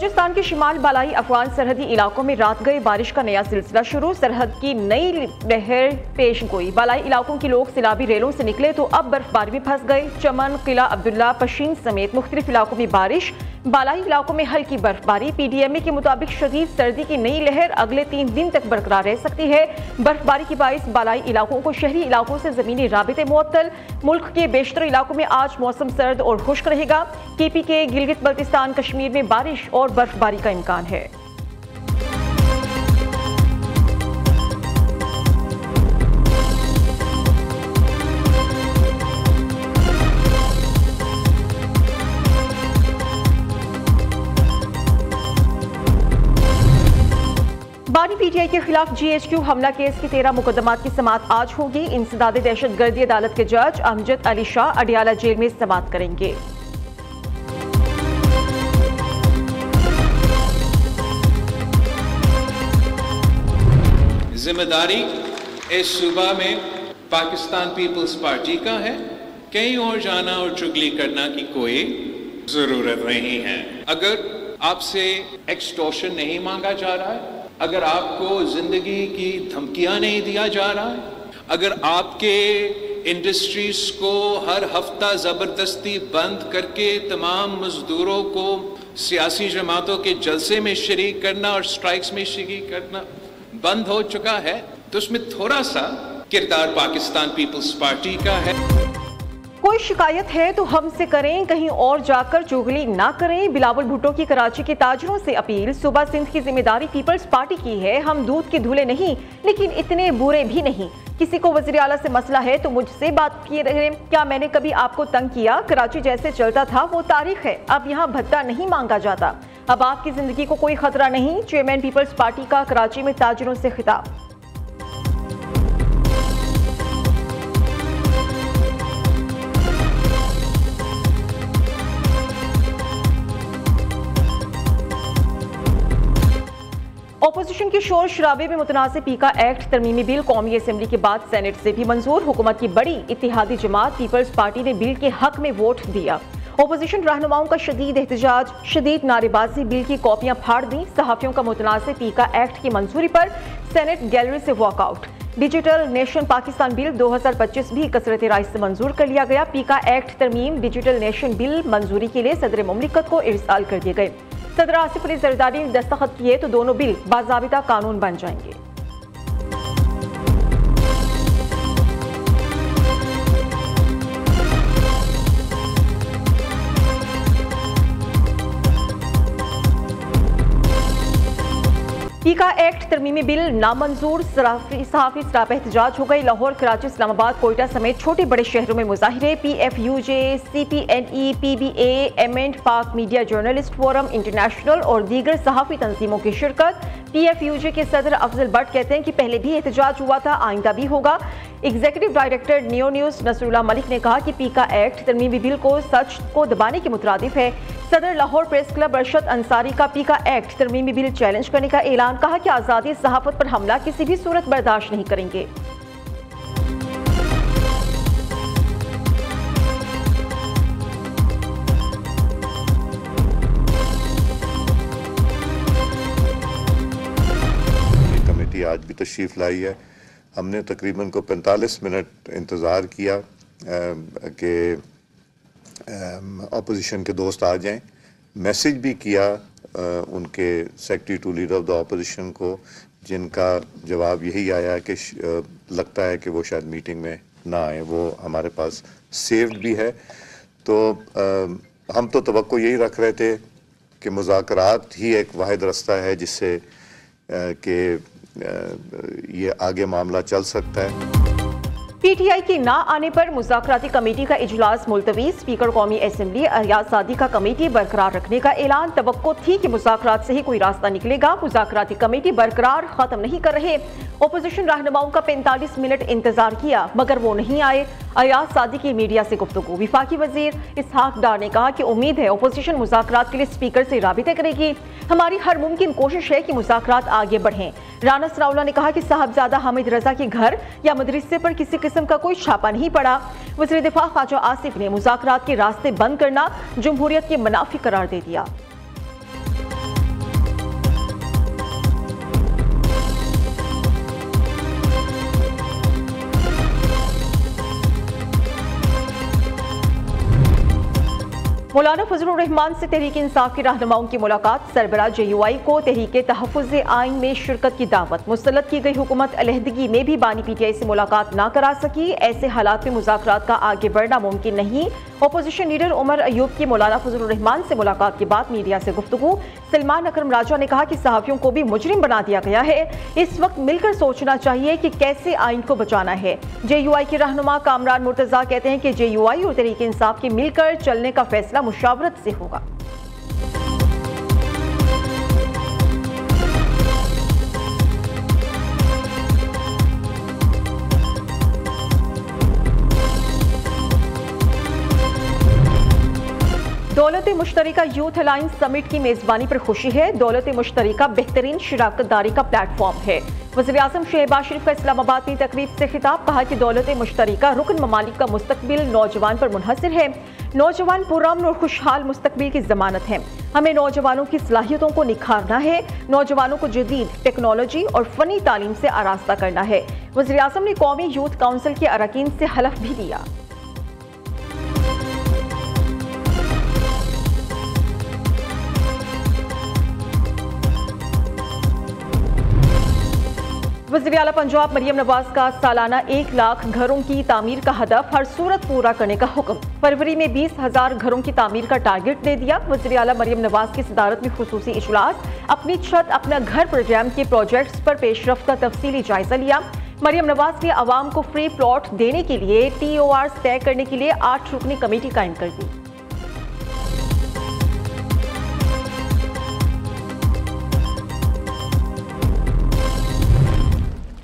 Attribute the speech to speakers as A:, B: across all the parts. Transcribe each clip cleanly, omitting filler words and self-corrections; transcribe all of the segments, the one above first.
A: बलूचिस्तान के शिमाल बालाई अफगान सरहदी इलाकों में रात गए बारिश का नया सिलसिला शुरू। सरहद की नई लहर पेश गोई। बालाई इलाकों के लोग सैलाबी रेलों से निकले तो अब बर्फबारी में फंस गए। चमन, किला अब्दुल्ला, पशीन समेत मुख्तलिफ इलाकों में बारिश। बालाई इलाकों में हल्की बर्फबारी। PDMA के मुताबिक शदीद सर्दी की नई लहर अगले 3 दिन तक बरकरार रह सकती है। बर्फबारी के बाइस बालाई इलाकों को शहरी इलाकों से जमीनी राबिते मुअत्तल। मुल्क के बेशतर इलाकों में आज मौसम सर्द और खुश्क रहेगा। KPK, गिलगित बल्तिस्तान, कश्मीर में बारिश और बर्फबारी का इम्कान है। बानी PTI के खिलाफ GHQ हमला केस की 13 मुकदमात की समाअत आज होगी। इंसदाद दहशतगर्दी अदालत के जज अमजद अली शाह अडियाला जेल में समाअत करेंगे।
B: जिम्मेदारी इस सूबा में पाकिस्तान पीपल्स पार्टी का है। कहीं और जाना और चुगली करना की कोई जरूरत नहीं है। अगर आपसे एक्सटॉर्शन नहीं मांगा जा रहा है, अगर आपको जिंदगी की धमकियां नहीं दिया जा रहा है, अगर आपके इंडस्ट्रीज को हर हफ्ता जबरदस्ती बंद करके तमाम मजदूरों को सियासी जमातों के जलसे में शरीक करना और स्ट्राइक्स में शरीक करना बंद हो चुका है, तो उसमें थोड़ा सा किरदार पाकिस्तान पीपल्स पार्टी का है।
A: कोई शिकायत है तो हमसे करें, कहीं और जाकर चुगली ना करें। बिलावल भुट्टो की कराची के ताजरों से अपील। सूबा सिंध की जिम्मेदारी पीपल्स पार्टी की है। हम दूध के धुले नहीं, लेकिन इतने बुरे भी नहीं। किसी को वज़ीर आला से मसला है तो मुझसे बात किए रहे। क्या मैंने कभी आपको तंग किया? कराची जैसे चलता था वो तारीख है। अब यहाँ भत्ता नहीं मांगा जाता। अब आपकी जिंदगी को कोई खतरा नहीं। चेयरमैन पीपल्स पार्टी का कराची में ताजरों से खिताब। ओपोजिशन के शोर शराबे में मुतनाज़ पीका एक्ट तरमीमी बिल कौमी असम्बली के बाद सेनेट से भी मंजूर। हुकूमत की बड़ी इत्तेहादी जमात पीपल्स पार्टी ने बिल के हक में वोट दिया। ओपोजिशन रहनुमाओं का शदीद एहतजाज, शदीद नारेबाजी, बिल की कॉपियां फाड़ दी। सहाफियों का मुतनाज़ पीका एक्ट की मंजूरी पर सेनेट गैलरी से walkout. Digital nation Pakistan bill 2025 भी कसरत राय से मंजूर कर लिया गया। पीका एक्ट तरमीम डिजिटल नेशन बिल मंजूरी के लिए सदर मुमलिकत को इरसाल कर दिए गए। सदर आसिफ अली जरदारी ने दस्तखत किए तो दोनों बिल बाज़ाबिता कानून बन जाएंगे। पीका एक्ट तरमीमी बिल नामंजूर। सहाफी सरापा एहतजाज हो गई। लाहौर, कराची, इस्लामाबाद, कोयटा समेत छोटे बड़े शहरों में मुजाहिरे। PFUJ, CPNE, PBA, एमेंड, पाक मीडिया जर्नलिस्ट फोरम इंटरनेशनल और दीगर सहाफी तंजीमों की शिरकत। PFUJ के सदर अफजल भट्ट कहते हैं कि पहले भी एहतजाज हुआ था, आइंदा भी होगा। Executive director Neo News Nasrullah Malik ने कहा कि पीका एक्ट तरमीमी बिल को सच को दबाने के मुतरादिफ है। सदर लाहौर प्रेस क्लब अरशद अंसारी का पीका एक्ट तरमीमी बिल चैलेंज करने का ऐलान। कहा कि आज़ादी सहाफत पर हमला किसी भी सूरत बर्दाश्त नहीं करेंगे।
C: कमेटी आज भी तशरीफ लाई है। हमने तकरीबन को 45 मिनट इंतज़ार किया कि अपोजिशन के दोस्त आ जाएं। मैसेज भी किया उनके secretary to leader of the opposition को, जिनका जवाब यही आया कि लगता है कि वो शायद मीटिंग में ना आए। वो हमारे पास सेव्ड भी है। तो हम तो तवक्को यही रख रहे थे कि मुज़ाकरात ही एक वाहिद रास्ता है जिससे कि ये आगे मामला चल सकता है।
A: PTI के ना आने पर मुज़ाकराती कमेटी का इजलास मुलतवी। स्पीकर कौमी असम्बली अयाज सादी का कमेटी बरकरार रखने का ऐलान। तवक्को थी कि मुज़ाकरात से ही कोई रास्ता निकलेगा। मुज़ाकराती कमेटी बरकरार, खत्म नहीं कर रहे। ओपोजिशन रहनुमाओं का 45 मिनट इंतजार किया मगर वो नहीं आए। अयाज सादी की मीडिया से गुफ्तगू। विफाकी वजीर इसहाक डार ने कहा कि उम्मीद है ओपोजिशन मुज़ाकरात के लिए स्पीकर से राबिते करेगी। हमारी हर मुमकिन कोशिश है कि मुज़ाकरात आगे बढ़ें। राना सनाउल्लाह ने कहा कि साहबजादा हामिद रजा के घर या मदरसे पर किसी किस्म का कोई छापा नहीं पड़ा। वज़ीर दिफा ख्वाजा आसिफ ने मुज़ाकरात के रास्ते बंद करना जमहूरियत के मुनाफी करार दे दिया। मौलाना फजलुर रहमान से तहरीक इंसाफ के रहनुमाओं की मुलाकात। सरबराह JUI को तहरीक तहफ़्फ़ुज़ आइन में शिरकत की दावत। मुसल्लत की गई हुकूमत अलहदगी में भी बानी PTI से मुलाकात ना करा सकी। ऐसे हालात में मुज़ाकरात का आगे बढ़ना मुमकिन नहीं। अपोजिशन लीडर उमर अयूब की मौलाना फजलुर रहमान से मुलाकात के बाद मीडिया से गुफ्तगू। सलमान अकरम राजा ने कहा कि सहाफ़ियों को भी मुजरिम बना दिया गया है। इस वक्त मिलकर सोचना चाहिए कि कैसे आइन को बचाना है। JUI के रहनुमा कामरान मुर्तज़ा कहते हैं कि JUI और तहरीक इंसाफ के मिलकर चलने का फैसला मुशावरत से होगा। दौलत मुश्तरिका यूथ अलायंस समिट की मेजबानी पर खुशी है। दौलत मुश्तरिका बेहतरीन शराकतदारी का प्लेटफॉर्म है। वज़ीर-ए-आज़म शहबाज शरीफ का इस्लामाबाद में तकरीब से खिताब। कहा कि दौलत मुश्तरिका रुकन ममालिक का मुस्तकबिल नौजवान पर मुनहसर है। नौजवान पुरअमन और खुशहाल मुस्तकबिल की जमानत है। हमें नौजवानों की सलाहियतों को निखारना है। नौजवानों को जदीद टेक्नोलॉजी और फनी तालीम से आरास्ता करना है। वज़ीर-ए-आज़म ने कौमी यूथ काउंसिल के अरकान से हलफ भी दिया। वज़ीर आला पंजाब मरियम नवाज का सालाना 1 लाख घरों की तामीर का हदफ हर सूरत पूरा करने का हुक्म। फरवरी में 20,000 घरों की तामीर का टारगेट दे दिया। वज़ीर आला मरियम नवाज की सदारत में खुसूसी इजलास। अपनी छत अपना घर प्रोग्राम के प्रोजेक्ट्स पर पेशरफ्त का तफसीली जायजा लिया। मरियम नवाज ने आवाम को फ्री प्लॉट देने के लिए TORs तय करने के लिए 8 रुकनी कमेटी कायम कर दी।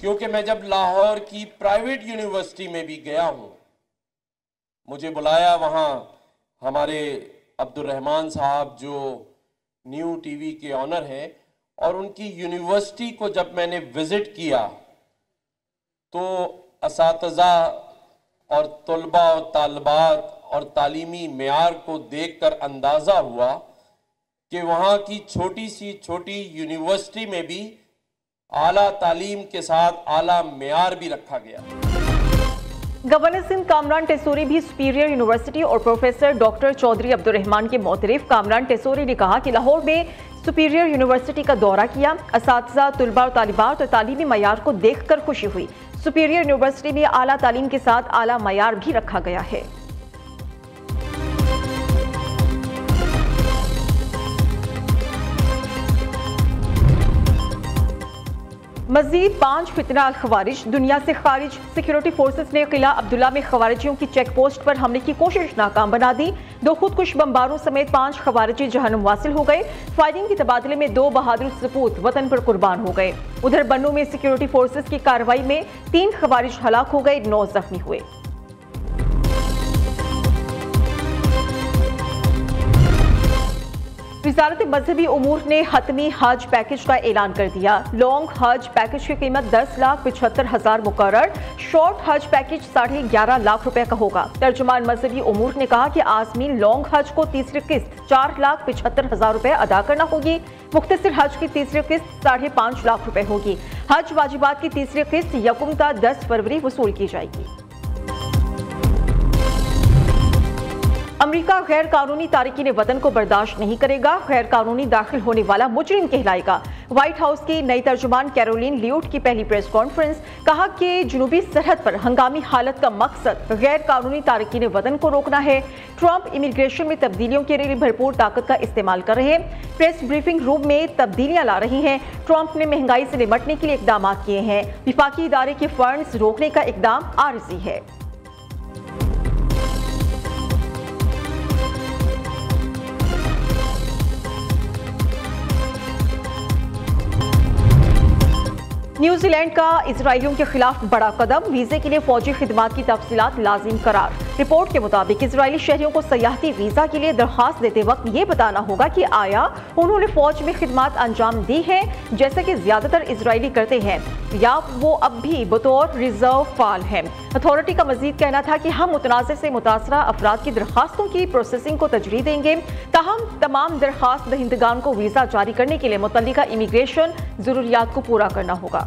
D: क्योंकि मैं जब लाहौर की प्राइवेट यूनिवर्सिटी में भी गया हूं, मुझे बुलाया वहां हमारे अब्दुल रहमान साहब जो न्यू टीवी के ऑनर हैं, और उनकी यूनिवर्सिटी को जब मैंने विजिट किया तो असातिज़ा और तलबा और तालिबात और तालीमी मेयार को देखकर अंदाज़ा हुआ कि वहाँ की छोटी सी छोटी यूनिवर्सिटी में भी आला तालीम के साथ आला मेयार भी रखा गया।
A: गवर्नर सिंध कामरान टेसोरी भी सुपीरियर यूनिवर्सिटी और प्रोफेसर डॉक्टर चौधरी अब्दुल रहमान के मोतरिफ कामरान टेसोरी ने कहा कि लाहौर में सुपीरियर यूनिवर्सिटी का दौरा किया। असातिज़ा, तलबा और तालिबात और तालीमी मयार को देखकर खुशी हुई। सुपीरियर यूनिवर्सिटी में आला तालीम के साथ आला मयार भी रखा गया है। मजीद 5 फितना अल खवारिज दुनिया से खारिज। सिक्योरिटी फोर्सेस ने किला अब्दुल्ला में खवारिजियों की चेक पोस्ट पर हमले की कोशिश नाकाम बना दी। 2 खुदकुश बमबारों समेत 5 खवारिजी जहन्नुम वासिल हो गए। फायरिंग के तबादले में 2 बहादुर सपूत वतन पर कुर्बान हो गए। उधर बन्नू में सिक्योरिटी फोर्सेस की कार्रवाई में 3 खवारिज हलाक हो गए, 9 जख्मी हुए। वज़ारत मजहबी उमूर ने हतमी हज पैकेज का ऐलान कर दिया। लॉन्ग हज पैकेज की कीमत 10,75,000 मुकर्रर। शॉर्ट हज पैकेज 11.5 लाख रुपए का होगा। तर्जुमान मजहबी उमूर ने कहा कि आज़मीन लॉन्ग हज को तीसरी किस्त 4,75,000 रुपए अदा करना होगी। मुख्तसर हज की तीसरी किस्त 5.5 लाख रुपए होगी। हज वाजिबात की तीसरी किस्त यकुम ता 10 फरवरी वसूल की जाएगी। अमेरिका गैर कानूनी तारिकीन वतन को बर्दाश्त नहीं करेगा। गैर कानूनी दाखिल होने वाला मुजरिम कहलाएगा। व्हाइट हाउस की नई तर्जुमान कैरोलिन लियोट की पहली प्रेस कॉन्फ्रेंस। कहा कि जुनूबी सरहद पर हंगामी हालत का मकसद गैर कानूनी तारिकीन वतन को रोकना है। ट्रंप इमिग्रेशन में तब्दीलियों के लिए भरपूर ताकत का इस्तेमाल कर रहे हैं। प्रेस ब्रीफिंग रूम में तब्दीलियां ला रही हैं। ट्रंप ने महंगाई से निपटने के लिए इकदाम किए हैं। विफाकी इदारे के फंड्स रोकने का इकदाम आरजी है। न्यूजीलैंड का इजरायलियों के खिलाफ बड़ा कदम। वीजे के लिए फौजी खिदमात की तफसीलात लाजिम करार। रिपोर्ट के मुताबिक इजरायली शहरियों को सयाहती वीजा के लिए दरखास्त देते वक्त ये बताना होगा कि आया उन्होंने फौज में खिदमात अंजाम दी है, जैसे कि ज्यादातर इजरायली करते हैं, या वो अब भी बतौर रिजर्व फाल हैं। अथॉरिटी का मजीद कहना था कि हम मुतनाज़ से मुतासरा अफराद की दरखास्तों की प्रोसेसिंग को तजरीह देंगे। ताहम तमाम दरखास्त दहिंदगान को वीजा जारी करने के लिए मुतल्लिका इमिग्रेशन जरूरियात को पूरा करना होगा।